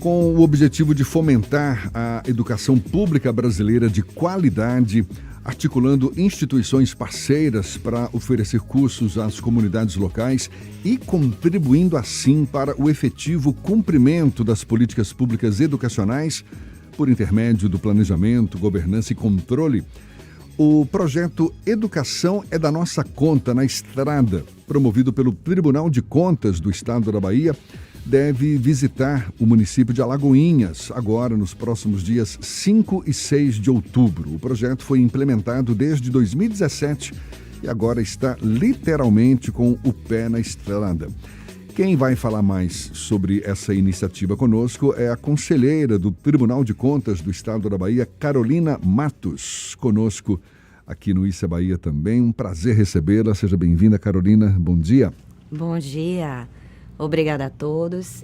Com o objetivo de fomentar a educação pública brasileira de qualidade, articulando instituições parceiras para oferecer cursos às comunidades locais e contribuindo assim para o efetivo cumprimento das políticas públicas educacionais por intermédio do planejamento, governança e controle. O projeto Educação é da Nossa Conta na Estrada, promovido pelo Tribunal de Contas do Estado da Bahia, deve visitar o município de Alagoinhas, agora nos próximos dias 5 e 6 de outubro. O projeto foi implementado desde 2017 e agora está literalmente com o pé na estrada. Quem vai falar mais sobre essa iniciativa conosco é a conselheira do Tribunal de Contas do Estado da Bahia, Carolina Matos, conosco aqui no Issa Bahia também. Um prazer recebê-la. Seja bem-vinda, Carolina. Bom dia. Bom dia. Obrigada a todos.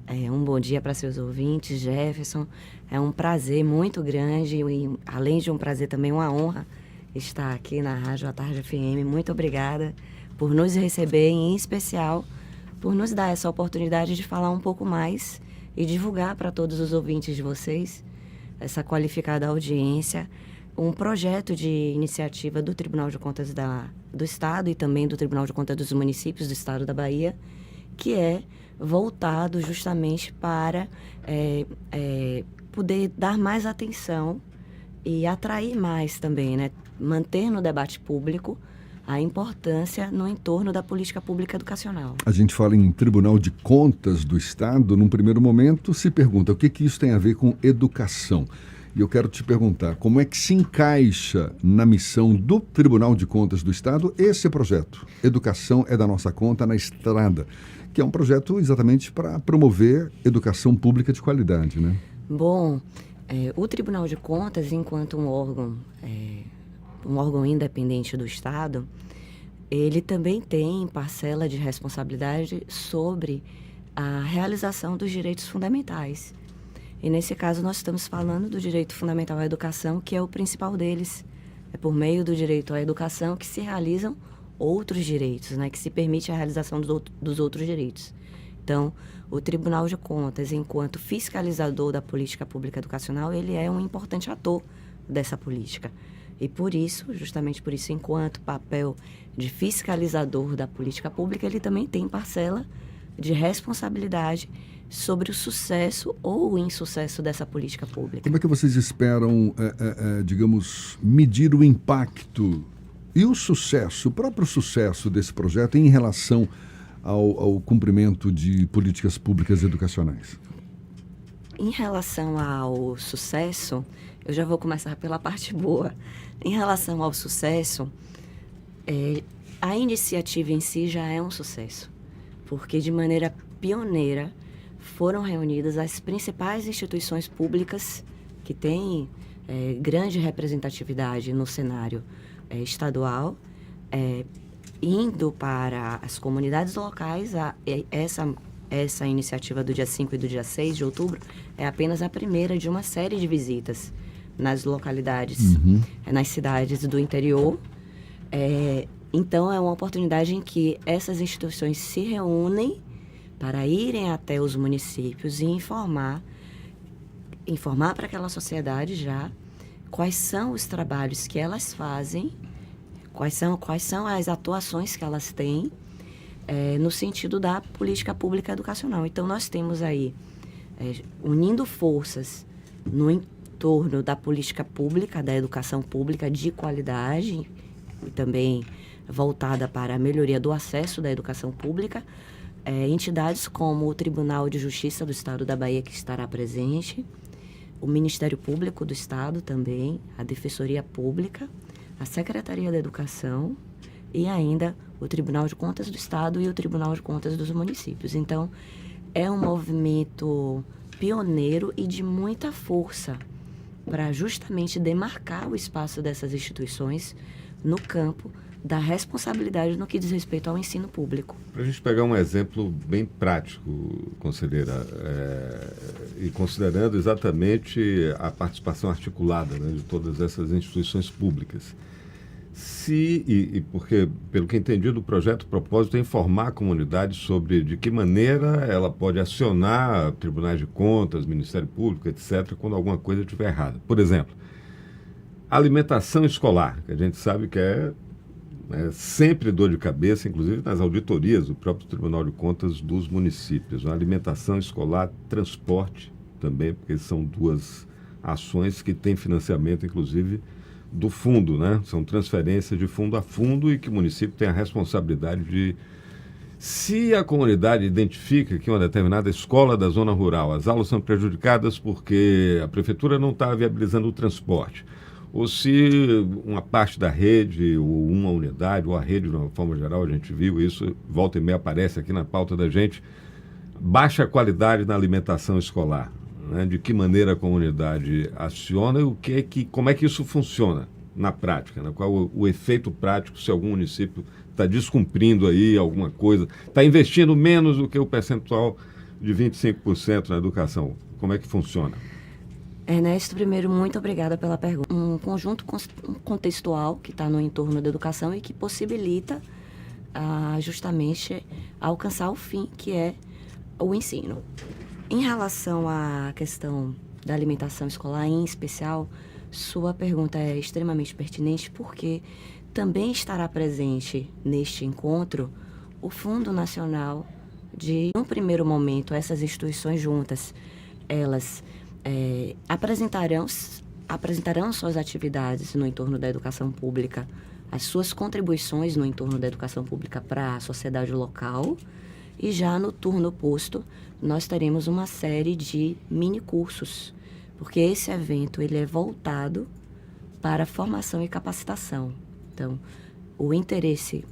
Um bom dia para seus ouvintes, Jefferson. É um prazer muito grande e, além de um prazer, também uma honra estar aqui na Rádio A Tarde FM. Muito obrigada por nos receber, em especial por nos dar essa oportunidade de falar um pouco mais e divulgar para todos os ouvintes de vocês, essa qualificada audiência, um projeto de iniciativa do Tribunal de Contas do Estado e também do Tribunal de Contas dos Municípios do Estado da Bahia, que é voltado justamente para poder dar mais atenção e atrair mais também, né? Manter no debate público a importância no entorno da política pública educacional. A gente fala em Tribunal de Contas do Estado, num primeiro momento se pergunta o que isso tem a ver com educação. E eu quero te perguntar, como é que se encaixa na missão do Tribunal de Contas do Estado esse projeto? Educação é da Nossa Conta na Estrada, que é um projeto exatamente para promover educação pública de qualidade, né? Bom, o Tribunal de Contas, enquanto um órgão independente do Estado, ele também tem parcela de responsabilidade sobre a realização dos direitos fundamentais. E nesse caso nós estamos falando do direito fundamental à educação, que é o principal deles. É por meio do direito à educação que se realizam outros direitos, né, que se permite a realização dos outros direitos. Então, o Tribunal de Contas, enquanto fiscalizador da política pública educacional, ele é um importante ator dessa política. E por isso, justamente por isso, enquanto papel de fiscalizador da política pública, ele também tem parcela de responsabilidade sobre o sucesso ou o insucesso dessa política pública. Como é que vocês esperam, digamos, medir o impacto e o sucesso, o próprio sucesso desse projeto em relação ao cumprimento de políticas públicas educacionais? Em relação ao sucesso, eu já vou começar pela parte boa. Em relação ao sucesso, a iniciativa em si já é um sucesso, porque de maneira pioneira foram reunidas as principais instituições públicas que têm grande representatividade no cenário estadual, indo para as comunidades locais. Essa iniciativa do dia 5 e do dia 6 de outubro é apenas a primeira de uma série de visitas nas localidades, nas cidades do interior. Então, é uma oportunidade em que essas instituições se reúnem para irem até os municípios e informar para aquela sociedade já quais são os trabalhos que elas fazem, quais são as atuações que elas têm no sentido da política pública educacional. Então, nós temos aí, unindo forças no entorno da política pública, da educação pública de qualidade, e também voltada para a melhoria do acesso da educação pública, entidades como o Tribunal de Justiça do Estado da Bahia, que estará presente, o Ministério Público do Estado também, a Defensoria Pública, a Secretaria da Educação e ainda o Tribunal de Contas do Estado e o Tribunal de Contas dos Municípios. Então, é um movimento pioneiro e de muita força para justamente demarcar o espaço dessas instituições no campo da responsabilidade no que diz respeito ao ensino público. Para a gente pegar um exemplo bem prático, conselheira, e considerando exatamente a participação articulada, né, de todas essas instituições públicas, Porque, pelo que entendi do projeto, o propósito é informar a comunidade sobre de que maneira ela pode acionar tribunais de contas, Ministério Público, etc., quando alguma coisa estiver errada. Por exemplo, alimentação escolar, que a gente sabe que é sempre dor de cabeça, inclusive nas auditorias do próprio Tribunal de Contas dos municípios. A alimentação escolar, transporte também, porque são duas ações que têm financiamento, inclusive, do fundo, né? São transferências de fundo a fundo e que o município tem a responsabilidade de... Se a comunidade identifica que uma determinada escola da zona rural, as aulas são prejudicadas porque a prefeitura não está viabilizando o transporte, ou se uma parte da rede, ou uma unidade, ou a rede de uma forma geral, a gente viu isso, volta e meia aparece aqui na pauta da gente, baixa qualidade na alimentação escolar. Né, de que maneira a comunidade aciona e como é que isso funciona na prática, né? Qual o efeito prático se algum município está descumprindo aí alguma coisa, está investindo menos do que o percentual de 25% na educação. Como é que funciona? Ernesto, primeiro, muito obrigada pela pergunta. Um conjunto contextual que está no entorno da educação e que possibilita justamente alcançar o fim, que é o ensino. Em relação à questão da alimentação escolar, em especial, sua pergunta é extremamente pertinente porque também estará presente neste encontro o Fundo Nacional de, num primeiro momento, essas instituições juntas, elas apresentarão suas atividades no entorno da educação pública, as suas contribuições no entorno da educação pública para a sociedade local. E já no turno oposto, nós teremos uma série de mini-cursos, porque esse evento ele é voltado para formação e capacitação. Então, o interesse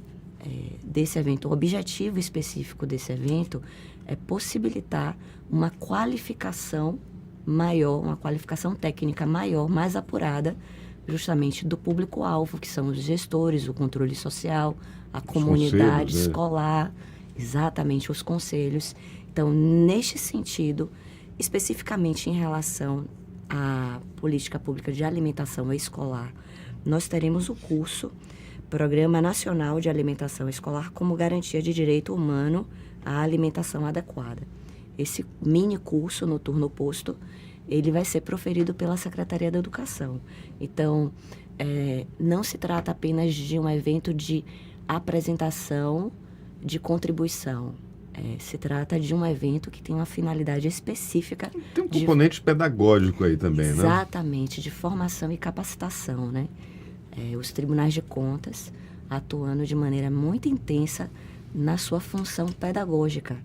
desse evento, o objetivo específico desse evento é possibilitar uma qualificação maior, uma qualificação técnica maior, mais apurada, justamente do público-alvo, que são os gestores, o controle social, a comunidade escolar, exatamente, os conselhos. Então, neste sentido, especificamente em relação à política pública de alimentação escolar, nós teremos o curso Programa Nacional de Alimentação Escolar como Garantia de Direito Humano à Alimentação Adequada. Esse mini curso no turno oposto, ele vai ser proferido pela Secretaria da Educação. Então, não se trata apenas de um evento de apresentação de contribuição. Se trata de um evento que tem uma finalidade específica. Tem um componente pedagógico aí também, né? Exatamente, de formação e capacitação, né? Os tribunais de contas atuando de maneira muito intensa na sua função pedagógica,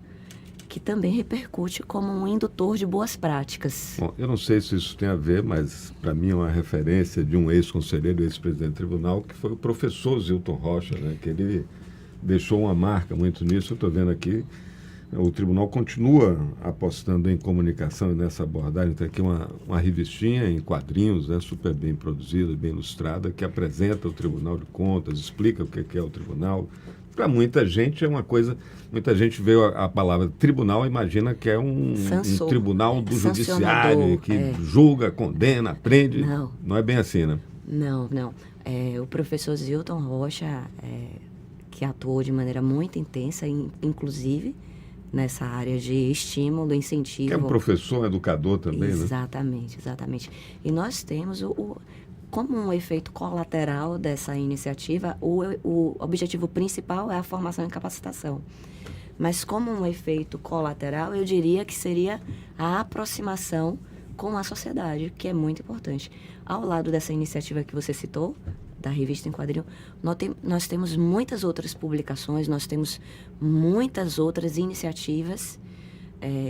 que também repercute como um indutor de boas práticas. Bom, eu não sei se isso tem a ver, mas para mim é uma referência de um ex-conselheiro, ex-presidente do tribunal, que foi o professor Zilton Rocha, né? Que ele deixou uma marca muito nisso. Eu estou vendo aqui, o tribunal continua apostando em comunicação e nessa abordagem. Tem aqui uma revistinha em quadrinhos, né, super bem produzida, bem ilustrada, que apresenta o Tribunal de Contas, explica o que é o tribunal. Para muita gente é uma coisa... Muita gente vê a palavra tribunal e imagina que é um tribunal do judiciário, que julga, condena, prende. Não é bem assim, né? Não. O professor Zilton Rocha, que atuou de maneira muito intensa, inclusive nessa área de estímulo, incentivo. Que é um professor, um educador também, exatamente, né? Exatamente. E nós temos, como um efeito colateral dessa iniciativa, o objetivo principal é a formação e capacitação. Mas como um efeito colateral, eu diria que seria a aproximação com a sociedade, que é muito importante. Ao lado dessa iniciativa que você citou, da revista em quadrinho, nós temos muitas outras publicações, nós temos muitas outras iniciativas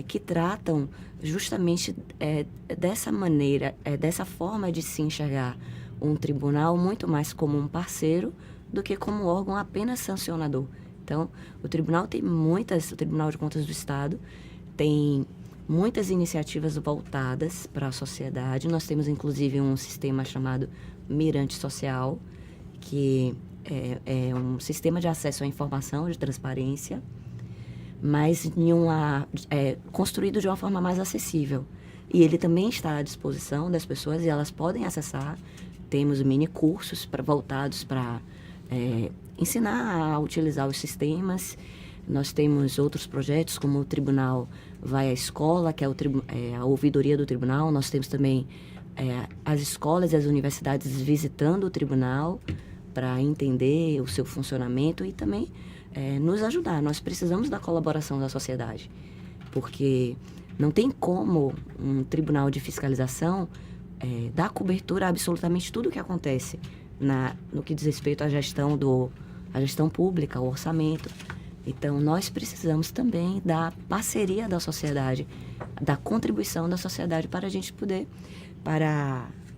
que tratam justamente dessa maneira, dessa forma de se enxergar um tribunal muito mais como um parceiro do que como um órgão apenas sancionador. Então, o Tribunal de Contas do Estado tem muitas iniciativas voltadas para a sociedade. Nós temos, inclusive, um sistema chamado Mirante Social, que é um sistema de acesso à informação, de transparência, mas construído de uma forma mais acessível. E ele também está à disposição das pessoas e elas podem acessar temos mini cursos voltados para ensinar a utilizar os sistemas. Nós temos outros projetos, como o Tribunal Vai à Escola, que é a ouvidoria do tribunal. Nós temos também as escolas e as universidades visitando o tribunal para entender o seu funcionamento e também nos ajudar. Nós precisamos da colaboração da sociedade, porque não tem como um tribunal de fiscalização dar cobertura a absolutamente tudo o que acontece no que diz respeito à gestão pública, ao orçamento. Então, nós precisamos também da parceria da sociedade, da contribuição da sociedade para a gente poder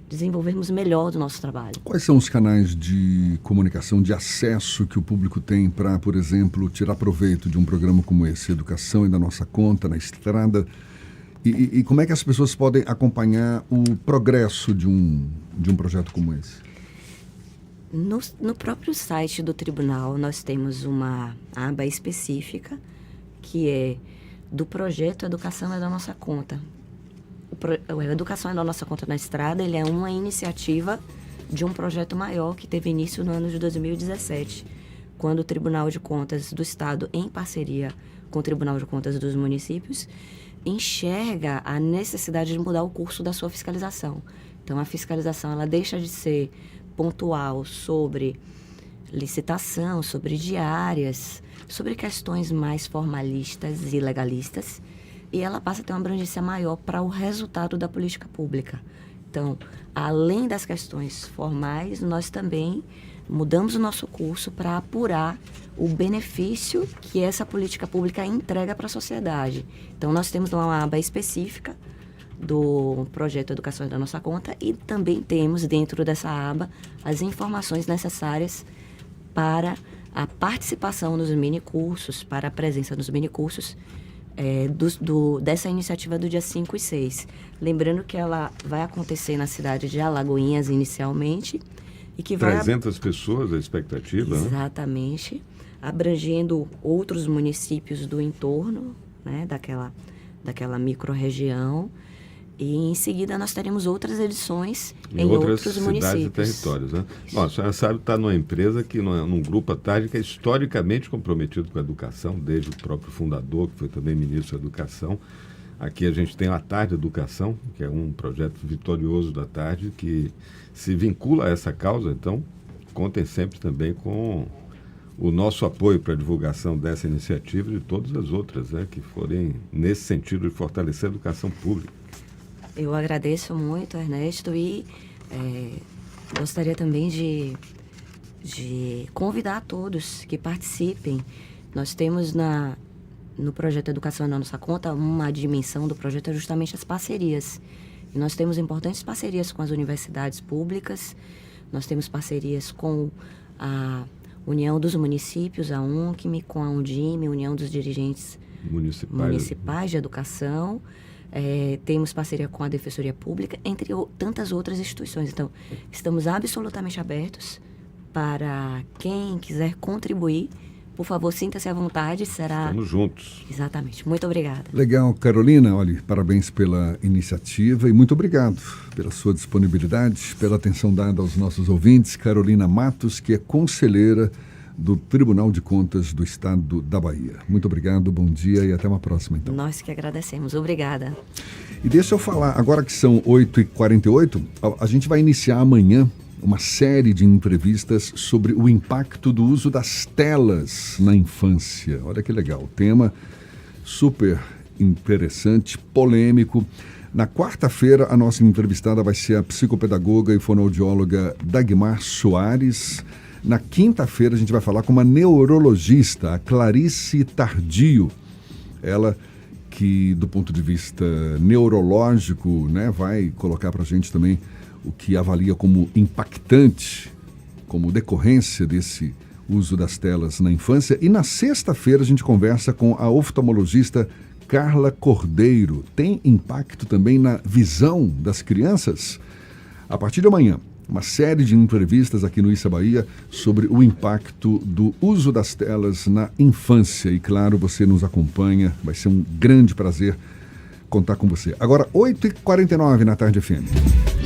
desenvolvermos melhor o nosso trabalho. Quais são os canais de comunicação, de acesso que o público tem para, por exemplo, tirar proveito de um programa como esse, Educação é da Nossa Conta, na Estrada? E como é que as pessoas podem acompanhar o progresso de um projeto como esse? No próprio site do tribunal, nós temos uma aba específica que é do projeto Educação é da Nossa Conta. O Educação é da Nossa Conta na Estrada, ele é uma iniciativa de um projeto maior que teve início no ano de 2017, quando o Tribunal de Contas do Estado, em parceria com o Tribunal de Contas dos municípios, enxerga a necessidade de mudar o curso da sua fiscalização. Então, a fiscalização ela deixa de ser pontual sobre licitação, sobre diárias, sobre questões mais formalistas e legalistas, e ela passa a ter uma abrangência maior para o resultado da política pública. Então, além das questões formais, nós também mudamos o nosso curso para apurar o benefício que essa política pública entrega para a sociedade. Então, nós temos uma aba específica do projeto Educação da Nossa Conta e também temos dentro dessa aba as informações necessárias para a participação nos minicursos, para a presença nos minicursos dessa iniciativa do dia 5 e 6. Lembrando que ela vai acontecer na cidade de Alagoinhas inicialmente e que vai... 300 pessoas, a expectativa, exatamente, né? Abrangendo outros municípios do entorno, né, daquela micro-região. E em seguida nós teremos outras edições em outros municípios. Cidades e territórios, né? Bom, a senhora sabe que está numa empresa, num grupo à tarde que é historicamente comprometido com a educação, desde o próprio fundador, que foi também ministro da Educação. Aqui a gente tem a Tarde Educação, que é um projeto vitorioso da Tarde, que se vincula a essa causa. Então, contem sempre também com o nosso apoio para a divulgação dessa iniciativa e de todas as outras, né, que forem nesse sentido de fortalecer a educação pública. Eu agradeço muito, Ernesto, e gostaria também de convidar a todos que participem. Nós temos no projeto Educação na Nossa Conta, uma dimensão do projeto é justamente as parcerias. E nós temos importantes parcerias com as universidades públicas, nós temos parcerias com a União dos Municípios, a UNCM, com a Undime, União dos Dirigentes Municipais de Educação. Temos parceria com a Defensoria Pública, entre tantas outras instituições. Então, estamos absolutamente abertos para quem quiser contribuir. Por favor, sinta-se à vontade, será... Estamos juntos. Exatamente. Muito obrigada. Legal, Carolina. Olha, parabéns pela iniciativa e muito obrigado pela sua disponibilidade, pela atenção dada aos nossos ouvintes. Carolina Matos, que é conselheira do Tribunal de Contas do Estado da Bahia. Muito obrigado, bom dia e até uma próxima, então. Nós que agradecemos. Obrigada. E deixa eu falar, agora que são 8h48, a gente vai iniciar amanhã uma série de entrevistas sobre o impacto do uso das telas na infância. Olha que legal, tema super interessante, polêmico. Na quarta-feira, a nossa entrevistada vai ser a psicopedagoga e fonoaudióloga Dagmar Soares. Na quinta-feira, a gente vai falar com uma neurologista, a Clarice Tardio. Ela que, do ponto de vista neurológico, né, vai colocar para a gente também o que avalia como impactante, como decorrência desse uso das telas na infância. E na sexta-feira, a gente conversa com a oftalmologista Carla Cordeiro. Tem impacto também na visão das crianças? A partir de amanhã, uma série de entrevistas aqui no Issa Bahia sobre o impacto do uso das telas na infância. E claro, você nos acompanha, vai ser um grande prazer contar com você. Agora, 8h49 na Tarde FM.